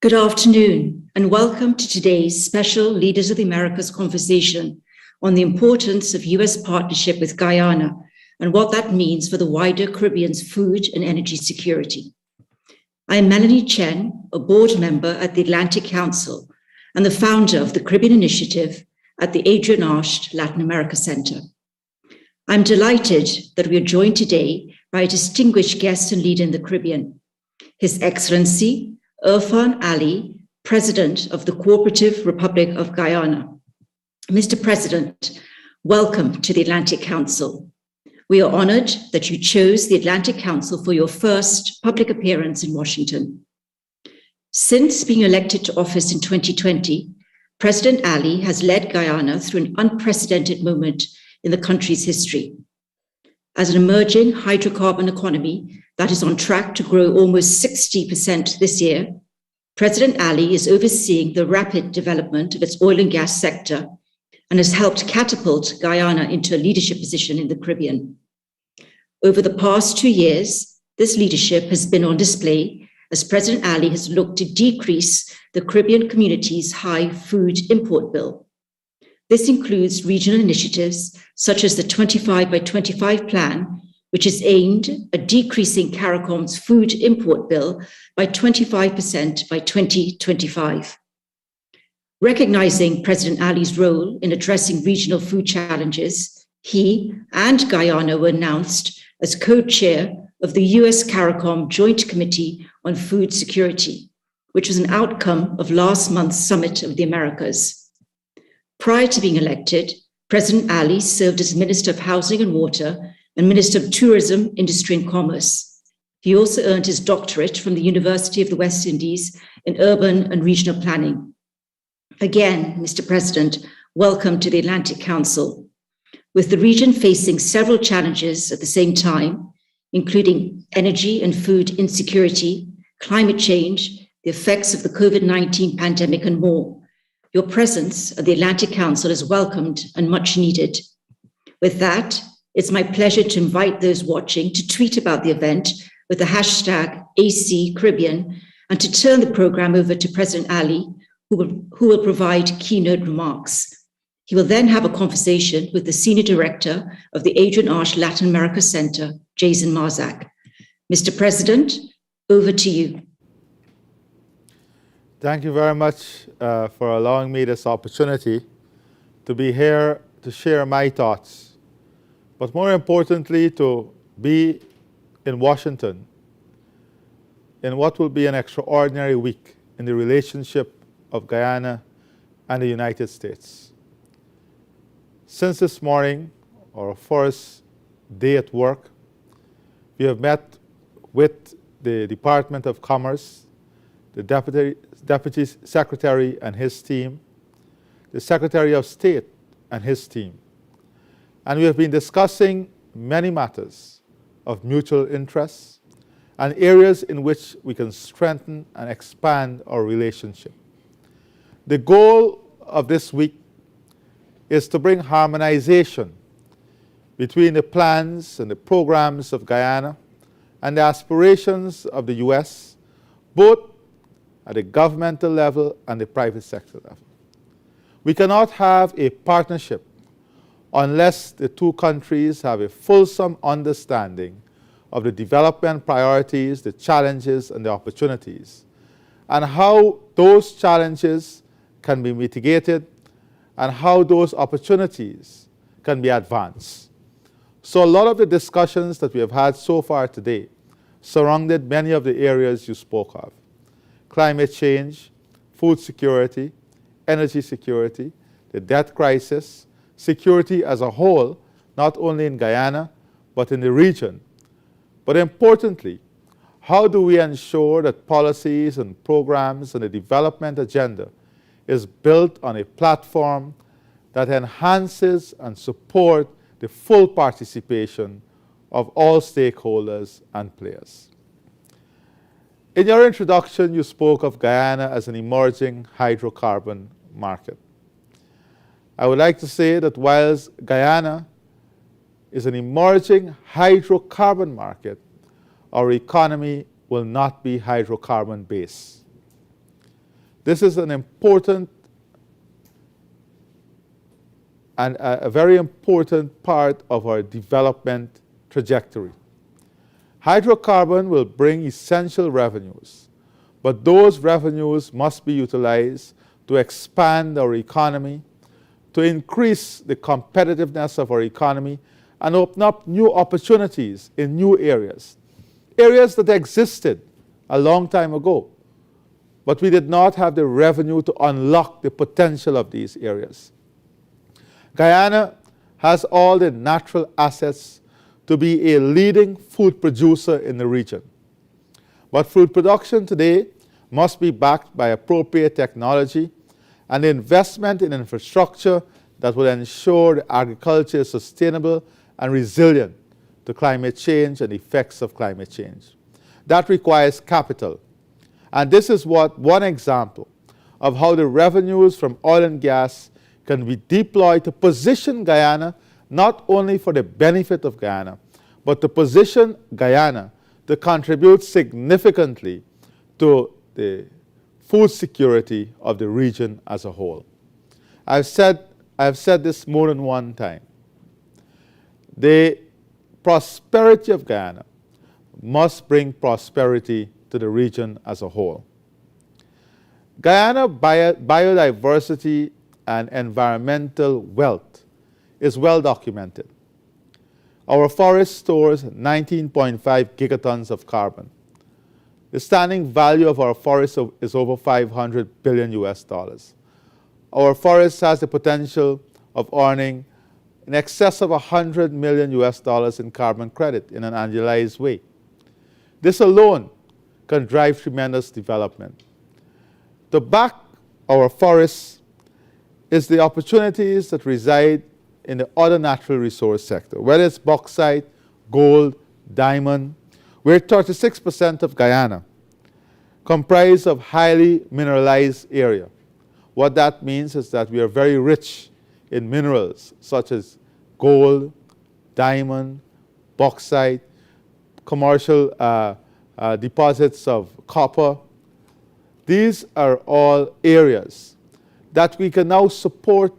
Good afternoon, and welcome to today's special Leaders of the Americas conversation on the importance of U.S. partnership with Guyana and what that means for the wider Caribbean's food and energy security. I am Melanie Chen, a board member at the Atlantic Council and the founder of the Caribbean Initiative at the Adrian Archt Latin America Center. I'm delighted that we are joined today by a distinguished guest and leader in the Caribbean, His Excellency Irfan Ali, President of the Cooperative Republic of Guyana. Mr. President, welcome to the Atlantic Council. We are honored that you chose the Atlantic Council for your first public appearance in Washington. Since being elected to office in 2020, President Ali has led Guyana through an unprecedented moment in the country's history. As an emerging hydrocarbon economy that is on track to grow almost 60% this year, President Ali is overseeing the rapid development of its oil and gas sector and has helped catapult Guyana into a leadership position in the Caribbean. Over the past 2 years, this leadership has been on display as President Ali has looked to decrease the Caribbean community's high food import bill. This includes regional initiatives such as the 25 by 25 plan, which is aimed at decreasing CARICOM's food import bill by 25% by 2025. Recognizing President Ali's role in addressing regional food challenges, he and Guyana were announced as co-chair of the U.S. CARICOM Joint Committee on Food Security, which was an outcome of last month's Summit of the Americas. Prior to being elected, President Ali served as Minister of Housing and Water and Minister of Tourism, Industry and Commerce. He also earned his doctorate from the University of the West Indies in Urban and Regional Planning. Again, Mr. President, welcome to the Atlantic Council. With the region facing several challenges at the same time, including energy and food insecurity, climate change, the effects of the COVID-19 pandemic, and more, your presence at the Atlantic Council is welcomed and much needed. With that, it's my pleasure to invite those watching to tweet about the event with the hashtag #ACCaribbean and to turn the program over to President Ali, who will provide keynote remarks. He will then have a conversation with the Senior Director of the Adrian Archt Latin America Center, Jason Marzak. Mr. President, over to you. Thank you very much for allowing me this opportunity to be here to share my thoughts, but more importantly, to be in Washington in what will be an extraordinary week in the relationship of Guyana and the United States. Since this morning, our first day at work, we have met with the Department of Commerce, the Deputy Secretary and his team, the Secretary of State and his team. And we have been discussing many matters of mutual interest and areas in which we can strengthen and expand our relationship. The goal of this week is to bring harmonization between the plans and the programs of Guyana and the aspirations of the U.S., both at the governmental level and the private sector level. We cannot have a partnership unless the two countries have a fulsome understanding of the development priorities, the challenges, and the opportunities, and how those challenges can be mitigated and how those opportunities can be advanced. So a lot of the discussions that we have had so far today surrounded many of the areas you spoke of: climate change, food security, energy security, the debt crisis, security as a whole, not only in Guyana, but in the region. But importantly, how do we ensure that policies and programs and the development agenda is built on a platform that enhances and supports the full participation of all stakeholders and players? In your introduction, you spoke of Guyana as an emerging hydrocarbon market. I would like to say that whilst Guyana is an emerging hydrocarbon market, our economy will not be hydrocarbon based. This is an important and a very important part of our development trajectory. Hydrocarbon will bring essential revenues, but those revenues must be utilized to expand our economy, to increase the competitiveness of our economy, and open up new opportunities in new areas, areas that existed a long time ago, but we did not have the revenue to unlock the potential of these areas. Guyana has all the natural assets to be a leading food producer in the region. But food production today must be backed by appropriate technology and investment in infrastructure that will ensure that agriculture is sustainable and resilient to climate change and the effects of climate change. That requires capital. And this is one example of how the revenues from oil and gas can be deployed to position Guyana not only for the benefit of Guyana, but to position Guyana to contribute significantly to the food security of the region as a whole. I've said this more than one time. The prosperity of Guyana must bring prosperity to the region as a whole. Guyana biodiversity and environmental wealth is well documented. Our forest stores 19.5 gigatons of carbon. The standing value of our forest is over $500 billion US. Our forest has the potential of earning in excess of $100 million US in carbon credit in an annualized way. This alone can drive tremendous development. To back our forests is the opportunities that reside in the other natural resource sector, whether it's bauxite, gold, diamond. We're 36% of Guyana, comprised of highly mineralized area. What that means is that we are very rich in minerals such as gold, diamond, bauxite, commercial deposits of copper. These are all areas that we can now support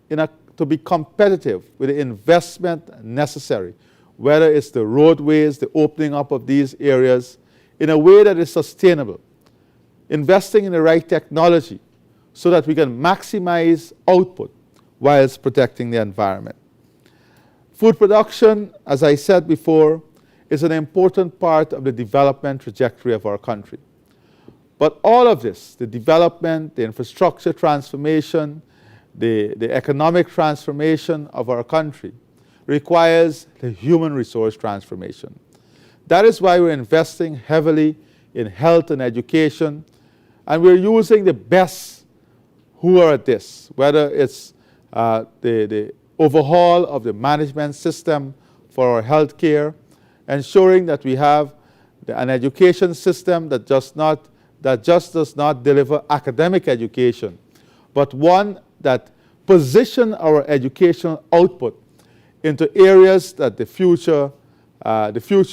to be competitive with the investment necessary, whether it's the roadways, the opening up of these areas in a way that is sustainable, investing in the right technology so that we can maximize output whilst protecting the environment. Food production, as I said before, is an important part of the development trajectory of our country. But all of this, the development, the infrastructure transformation, the economic transformation of our country, requires the human resource transformation. That is why we're investing heavily in health and education, and we're using the best who are at this, whether it's the overhaul of the management system for our health care, ensuring that we have an education system that just does not deliver academic education, but one that position our educational output into areas that the future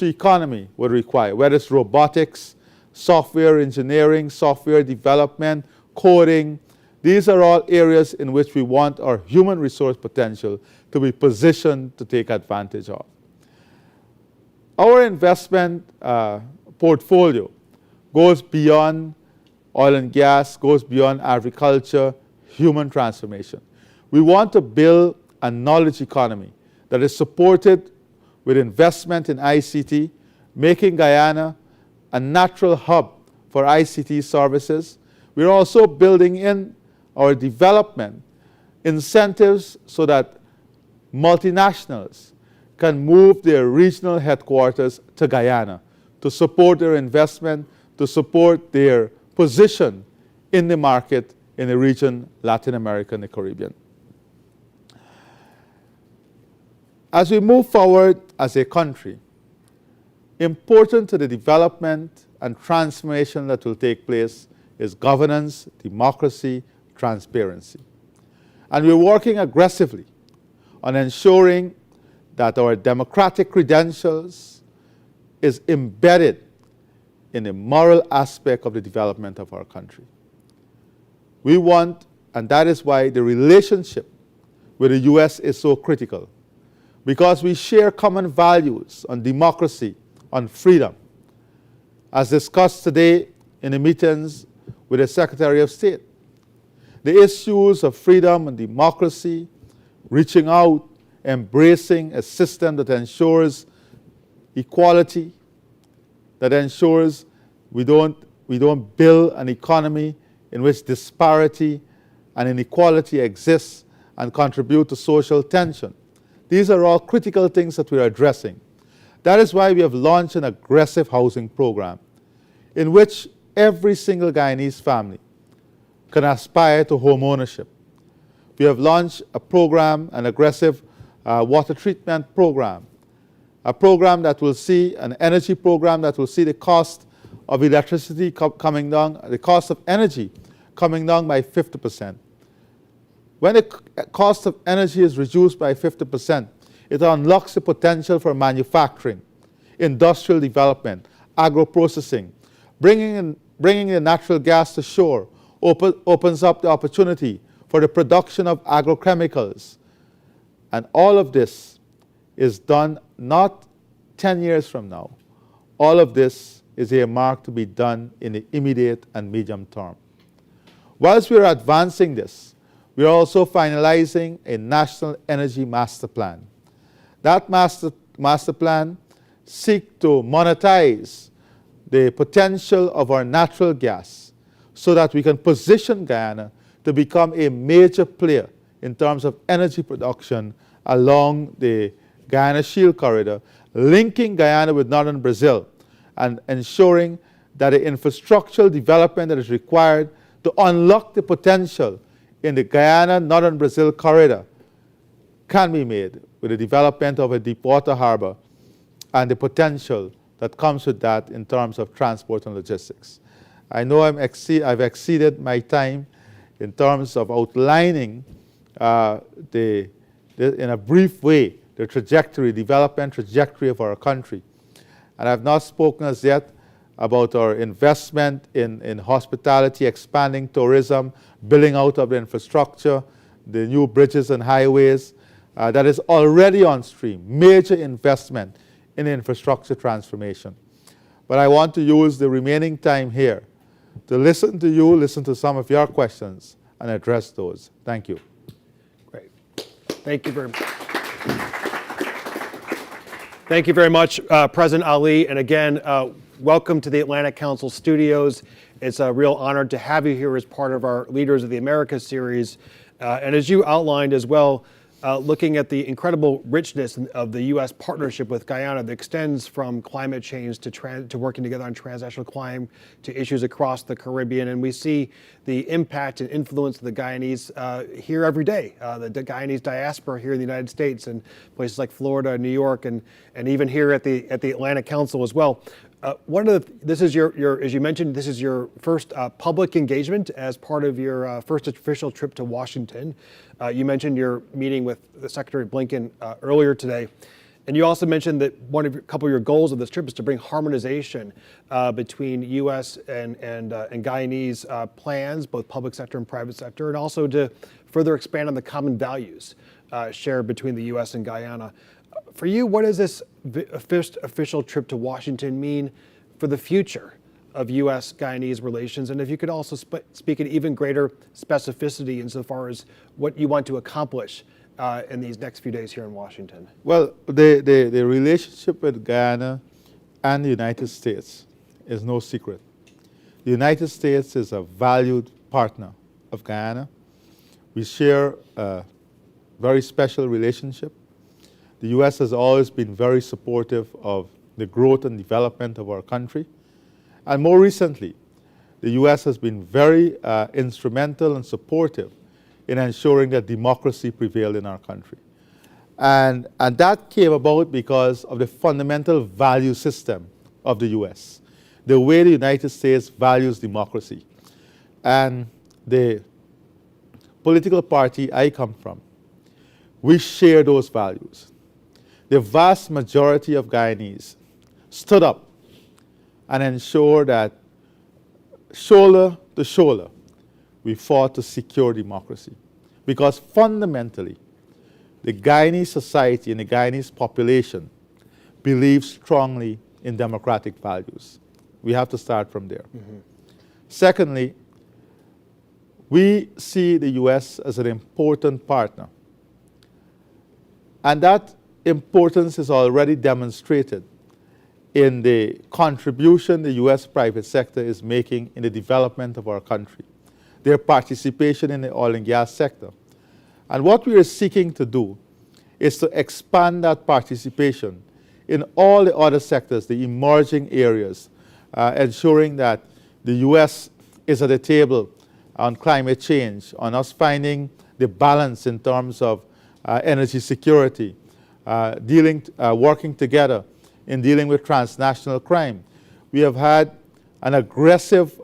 economy would require, whether it's robotics, software engineering, software development, coding. These are all areas in which we want our human resource potential to be positioned to take advantage of. Our investment portfolio goes beyond oil and gas, goes beyond agriculture, human transformation. We want to build a knowledge economy that is supported with investment in ICT, making Guyana a natural hub for ICT services. We're also building in our development incentives so that multinationals can move their regional headquarters to Guyana to support their investment, to support their position in the market in the region, Latin America and the Caribbean. As we move forward as a country, important to the development and transformation that will take place is governance, democracy, transparency. And we're working aggressively on ensuring that our democratic credentials is embedded in the moral aspect of the development of our country. We want, and that is why the relationship with the U.S. is so critical, because we share common values on democracy, on freedom, as discussed today in the meetings with the Secretary of State. The issues of freedom and democracy, reaching out, embracing a system that ensures equality, that ensures we don't build an economy in which disparity and inequality exists and contribute to social tension. These are all critical things that we're addressing. That is why we have launched an aggressive housing program in which every single Guyanese family can aspire to home ownership. We have launched a program, an aggressive water treatment program, a program that will see, an energy program that will see the cost of electricity coming down, the cost of energy coming down by 50%. When the cost of energy is reduced by 50%, it unlocks the potential for manufacturing, industrial development, agro-processing. Bringing the natural gas to shore opens up the opportunity for the production of agrochemicals. And all of this is done not 10 years from now. All of this is earmarked to be done in the immediate and medium term. Whilst we are advancing this, we are also finalizing a national energy master plan. That master plan seeks to monetize the potential of our natural gas so that we can position Guyana to become a major player in terms of energy production along the Guyana Shield Corridor, linking Guyana with northern Brazil and ensuring that the infrastructural development that is required to unlock the potential in the Guyana-Northern Brazil corridor can be made with the development of a deepwater harbor and the potential that comes with that in terms of transport and logistics. I know I've exceeded my time in terms of outlining in a brief way the development trajectory of our country. And I've not spoken as yet about our investment in hospitality, expanding tourism, building out of the infrastructure, the new bridges and highways that is already on stream, major investment in infrastructure transformation. But I want to use the remaining time here to listen to you, listen to some of your questions, and address those. Thank you. Great. Thank you very much. Thank you very much, President Ali. And again, welcome to the Atlantic Council Studios. It's a real honor to have you here as part of our Leaders of the Americas series. And as you outlined as well, looking at the incredible richness of the U.S. partnership with Guyana that extends from climate change to working together on transnational crime to issues across the Caribbean. And we see the impact and influence of the Guyanese here every day, the Guyanese diaspora here in the United States and places like Florida, New York, and even here at the Atlantic Council as well. This is your, as you mentioned, this is your first public engagement as part of your first official trip to Washington. You mentioned your meeting with the Secretary Blinken earlier today, and you also mentioned that a couple of your goals of this trip is to bring harmonization between U.S. and Guyanese plans, both public sector and private sector, and also to further expand on the common values shared between the U.S. and Guyana. For you, what does this first official trip to Washington mean for the future of U.S.-Guyanese relations? And if you could also speak in even greater specificity insofar as what you want to accomplish in these next few days here in Washington. Well, the relationship with Guyana and the United States is no secret. The United States is a valued partner of Guyana. We share a very special relationship. The U.S. has always been very supportive of the growth and development of our country. And more recently, the U.S. has been very instrumental and supportive in ensuring that democracy prevailed in our country. And that came about because of the fundamental value system of the U.S., the way the United States values democracy. And the political party I come from, we share those values. The vast majority of Guyanese stood up and ensured that shoulder to shoulder, we fought to secure democracy. Because fundamentally, the Guyanese society and the Guyanese population believes strongly in democratic values. We have to start from there. Secondly, we see the U.S. as an important partner. And that importance is already demonstrated in the contribution the U.S. private sector is making in the development of our country, their participation in the oil and gas sector. And what we are seeking to do is to expand that participation in all the other sectors, the emerging areas, ensuring that the U.S. is at the table on climate change, on us finding the balance in terms of energy security, working together in dealing with transnational crime. We have had an aggressive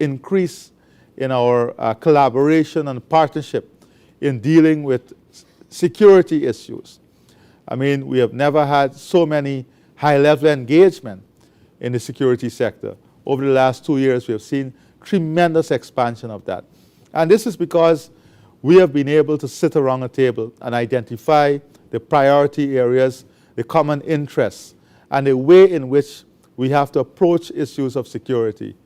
increase in our collaboration and partnership in dealing with security issues. I mean, we have never had so many high-level engagement in the security sector. Over the last 2 years, we have seen tremendous expansion of that. And this is because we have been able to sit around a table and identify the priority areas, the common interests, and the way in which we have to approach issues of security.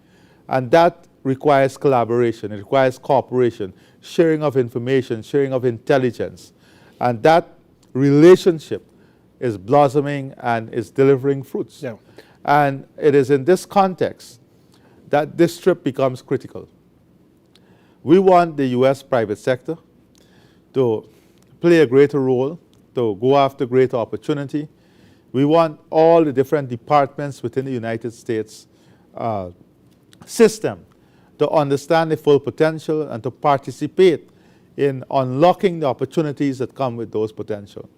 And that requires collaboration, it requires cooperation, sharing of information, sharing of intelligence. And that relationship is blossoming and is delivering fruits. Yeah. And it is in this context that this trip becomes critical. We want the U.S. private sector to play a greater role, to go after greater opportunity. We want all the different departments within the United States system to understand the full potential and to participate in unlocking the opportunities that come with those potential.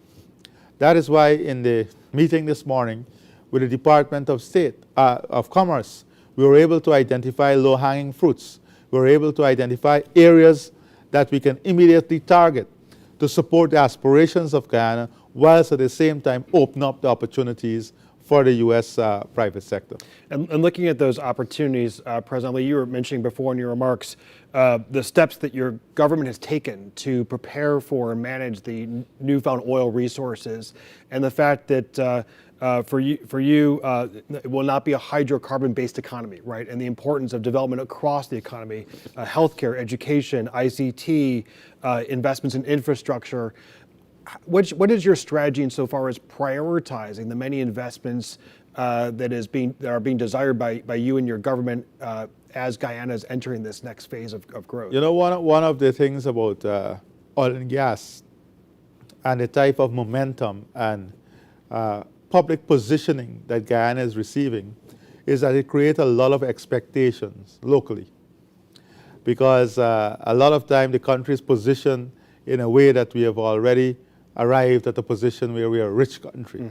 That is why in the meeting this morning with the Department of Commerce, we were able to identify low-hanging fruits. We were able to identify areas that we can immediately target to support the aspirations of Guyana, whilst at the same time open up the opportunities for the U.S. Private sector. And looking at those opportunities, President Lee, you were mentioning before in your remarks the steps that your government has taken to prepare for and manage the newfound oil resources, and the fact that for you, it will not be a hydrocarbon-based economy, right? And the importance of development across the economy, healthcare, education, ICT, investments in infrastructure. What is your strategy insofar as prioritizing the many investments that are being desired by you and your government as Guyana is entering this next phase of growth? You know, one of the things about oil and gas and the type of momentum and public positioning that Guyana is receiving is that it creates a lot of expectations locally. Because a lot of time the country is positioned in a way that we have already arrived at a position where we are a rich country,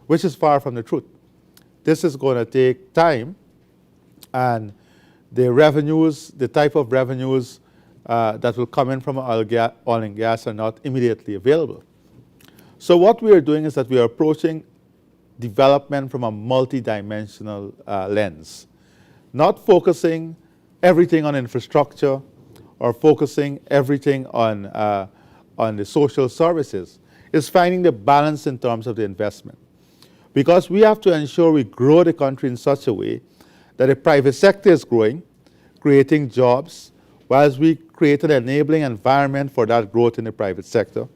which is far from the truth. This is going to take time, and the revenues, the type of revenues that will come in from oil and gas are not immediately available. So what we are doing is that we are approaching development from a multidimensional lens, not focusing everything on infrastructure or focusing everything on the social services. It's finding the balance in terms of the investment. Because we have to ensure we grow the country in such a way that the private sector is growing, creating jobs, whilst we create an enabling environment for that growth in the private sector.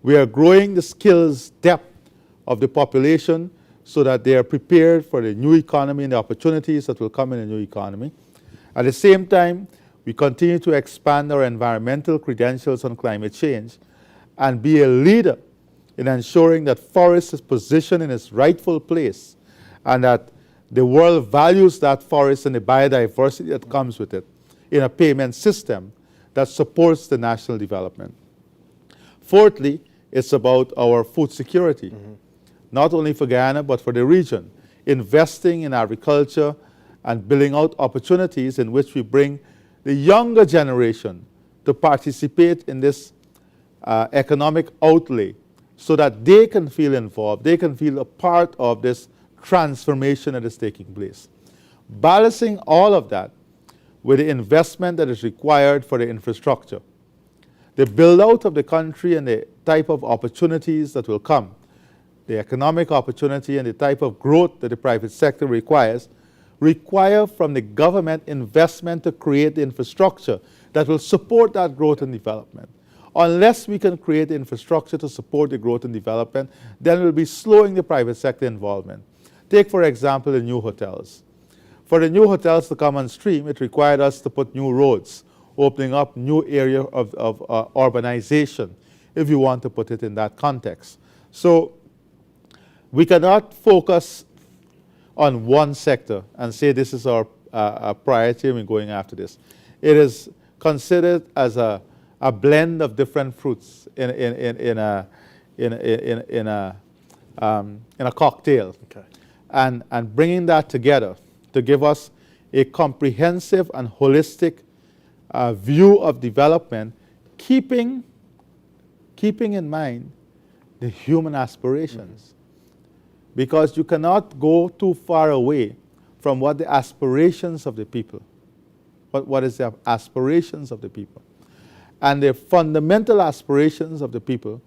We are growing the skills depth of the population so that they are prepared for the new economy and the opportunities that will come in the new economy. At the same time, we continue to expand our environmental credentials on climate change and be a leader in ensuring that forest is positioned in its rightful place and that the world values that forest and the biodiversity that comes with it in a payment system that supports the national development. Fourthly, it's about our food security, not only for Guyana but for the region, investing in agriculture and building out opportunities in which we bring the younger generation to participate in this economic outlay so that they can feel involved, they can feel a part of this transformation that is taking place. Balancing all of that with the investment that is required for the infrastructure. The build-out of the country and the type of opportunities that will come, the economic opportunity and the type of growth that the private sector require from the government investment to create the infrastructure that will support that growth and development. Unless we can create the infrastructure to support the growth and development, then we'll be slowing the private sector involvement. Take, for example, the new hotels. For the new hotels to come on stream, it required us to put new roads, opening up new area of urbanization, if you want to put it in that context. So we cannot focus on one sector and say this is our priority and we're going after this. It is considered as a blend of different fruits in a cocktail. Okay. And bringing that together to give us a comprehensive and holistic view of development, keeping in mind the human aspirations. Because you cannot go too far away from what the aspirations of the people, what is the aspirations of the people. And the fundamental aspirations of the people,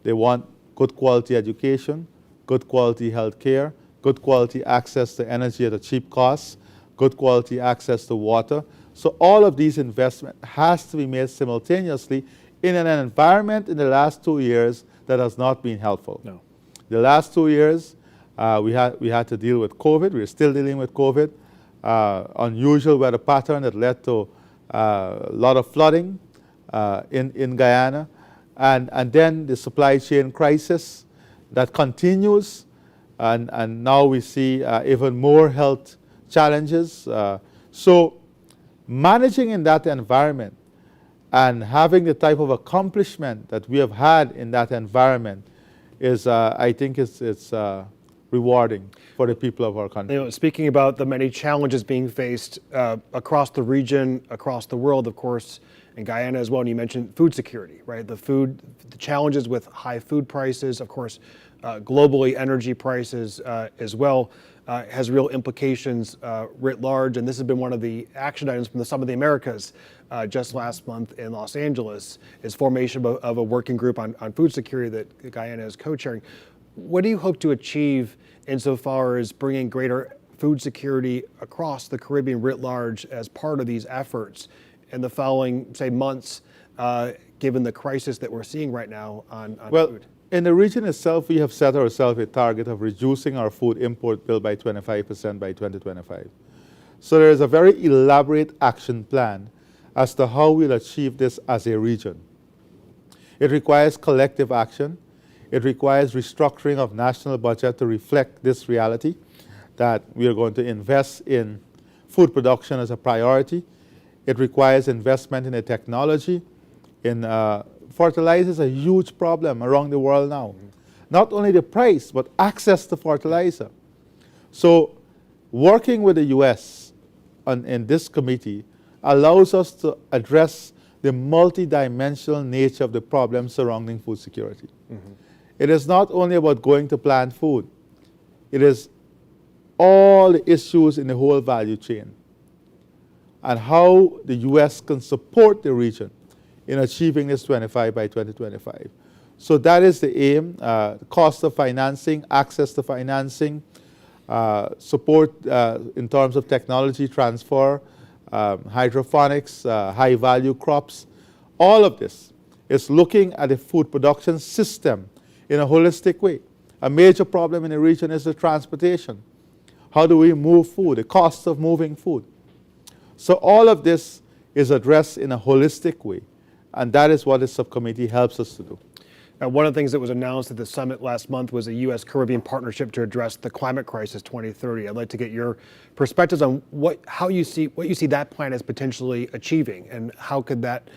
they want good quality education, good quality health care, good quality access to energy at a cheap cost, good quality access to water. So all of these investments has to be made simultaneously in an environment in the last 2 years that has not been helpful. No. The last 2 years, we had to deal with COVID. We're still dealing with COVID. Unusual weather pattern that led to a lot of flooding in Guyana. And then the supply chain crisis that continues. And now we see even more health challenges. So managing in that environment and having the type of accomplishment that we have had in that environment is, I think, it's rewarding for the people of our country. You know, speaking about the many challenges being faced across the region, across the world, of course, in Guyana as well, and you mentioned food security, right? The challenges with high food prices, of course, globally energy prices as well, has real implications writ large. And this has been one of the action items from the Summit of the Americas just last month in Los Angeles, is formation of a working group on food security that Guyana is co-chairing. What do you hope to achieve insofar as bringing greater food security across the Caribbean writ large as part of these efforts in the following, say, months, given the crisis that we're seeing right now on food? In the region itself, we have set ourselves a target of reducing our food import bill by 25% by 2025. So there is a very elaborate action plan as to how we'll achieve this as a region. It requires collective action. It requires restructuring of national budget to reflect this reality, that we are going to invest in food production as a priority. It requires investment in the technology. Fertilizer is a huge problem around the world now. Not only the price, but access to fertilizer. So working with the U.S. in this committee allows us to address the multidimensional nature of the problem surrounding food security. It is not only about going to plant food. It is all the issues in the whole value chain and how the U.S. can support the region in achieving this 25 by 2025. So that is the aim, cost of financing, access to financing, support in terms of technology transfer, hydroponics, high-value crops. All of this is looking at the food production system in a holistic way. A major problem in the region is the transportation. How do we move food, the cost of moving food? So all of this is addressed in a holistic way, and that is what the subcommittee helps us to do. Now, one of the things that was announced at the summit last month was a U.S. Caribbean partnership to address the climate crisis 2030. I'd like to get your perspectives on what you see that plan as potentially achieving, and how could that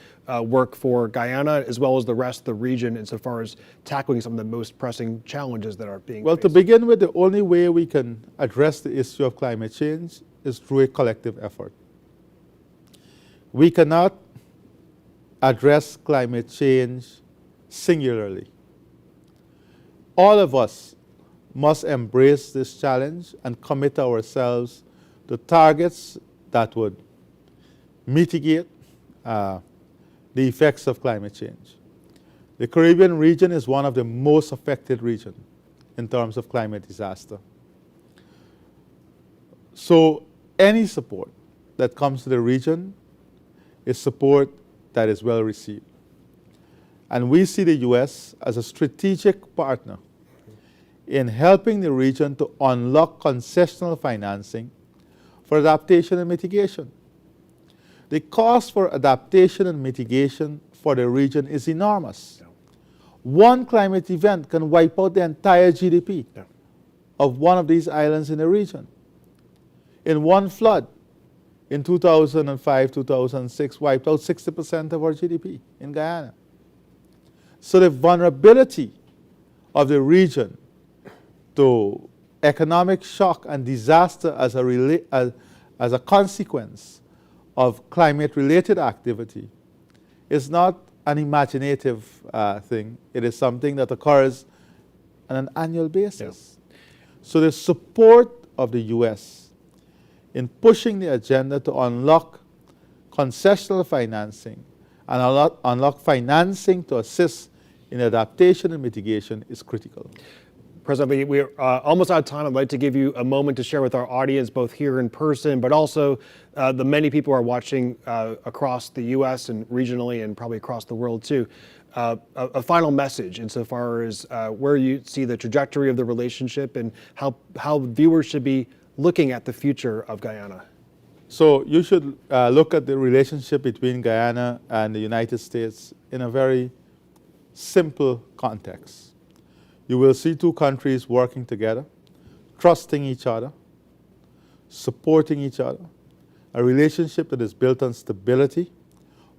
work for Guyana as well as the rest of the region insofar as tackling some of the most pressing challenges that are being faced? To begin with, the only way we can address the issue of climate change is through a collective effort. We cannot address climate change singularly. All of us must embrace this challenge and commit ourselves to targets that would mitigate the effects of climate change. The Caribbean region is one of the most affected regions in terms of climate disaster. So any support that comes to the region is support that is well received. And we see the U.S. as a strategic partner in helping the region to unlock concessional financing for adaptation and mitigation. The cost for adaptation and mitigation for the region is enormous. One climate event can wipe out the entire GDP of one of these islands in the region. In one flood in 2005, 2006, wiped out 60% of our GDP in Guyana. So the vulnerability of the region to economic shock and disaster as a consequence of climate-related activity is not an imaginative thing. It is something that occurs on an annual basis. So the support of the U.S. in pushing the agenda to unlock concessional financing and unlock financing to assist in adaptation and mitigation is critical. President Lee, we're almost out of time. I'd like to give you a moment to share with our audience, both here in person, but also the many people who are watching across the U.S. and regionally and probably across the world too, a final message insofar as where you see the trajectory of the relationship and how viewers should be looking at the future of Guyana. So you should look at the relationship between Guyana and the United States in a very simple context. You will see two countries working together, trusting each other, supporting each other, a relationship that is built on stability,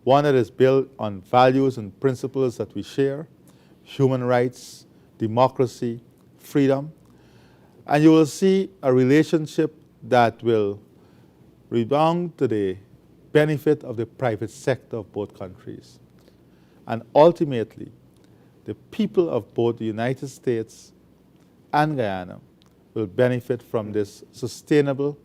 one that is built on values and principles that we share, human rights, democracy, freedom. And you will see a relationship that will redound to the benefit of the private sector of both countries. And ultimately, the people of both the United States and Guyana will benefit from this sustainable,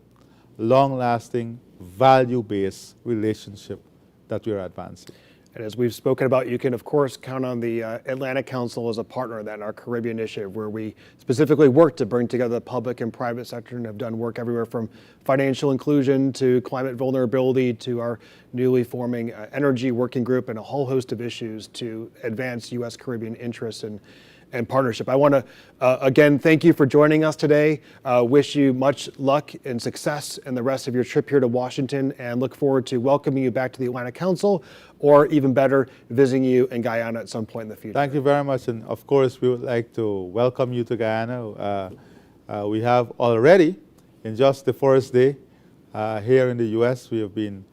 long-lasting, value-based relationship that we are advancing. And as we've spoken about, you can, of course, count on the Atlantic Council as a partner in that, in our Caribbean initiative, where we specifically work to bring together the public and private sector and have done work everywhere from financial inclusion to climate vulnerability to our newly forming energy working group and a whole host of issues to advance U.S. Caribbean interests and partnership. I want to, again, thank you for joining us today. Wish you much luck and success in the rest of your trip here to Washington and look forward to welcoming you back to the Atlantic Council or even better, visiting you in Guyana at some point in the future. Thank you very much. And of course, we would like to welcome you to Guyana. We have already, in just the first day here in the U.S., we have been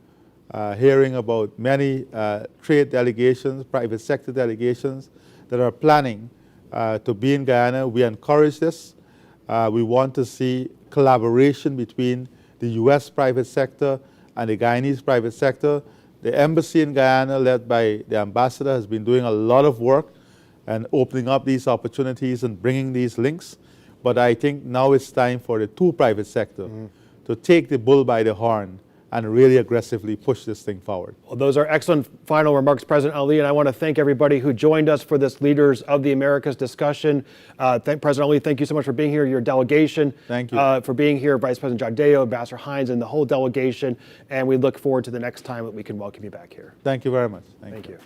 hearing about many trade delegations, private sector delegations that are planning to be in Guyana. We encourage this. We want to see collaboration between the U.S. private sector and the Guyanese private sector. The embassy in Guyana, led by the ambassador, has been doing a lot of work and opening up these opportunities and bringing these links. But I think now it's time for the two private sector to take the bull by the horn and really aggressively push this thing forward. Well, those are excellent final remarks, President Ali, and I want to thank everybody who joined us for this Leaders of the Americas discussion. President Ali, thank you so much for being here, your delegation. Thank you. For being here, Vice President Jardeo, Ambassador Hines, and the whole delegation, and we look forward to the next time that we can welcome you back here. Thank you very much. Thank you.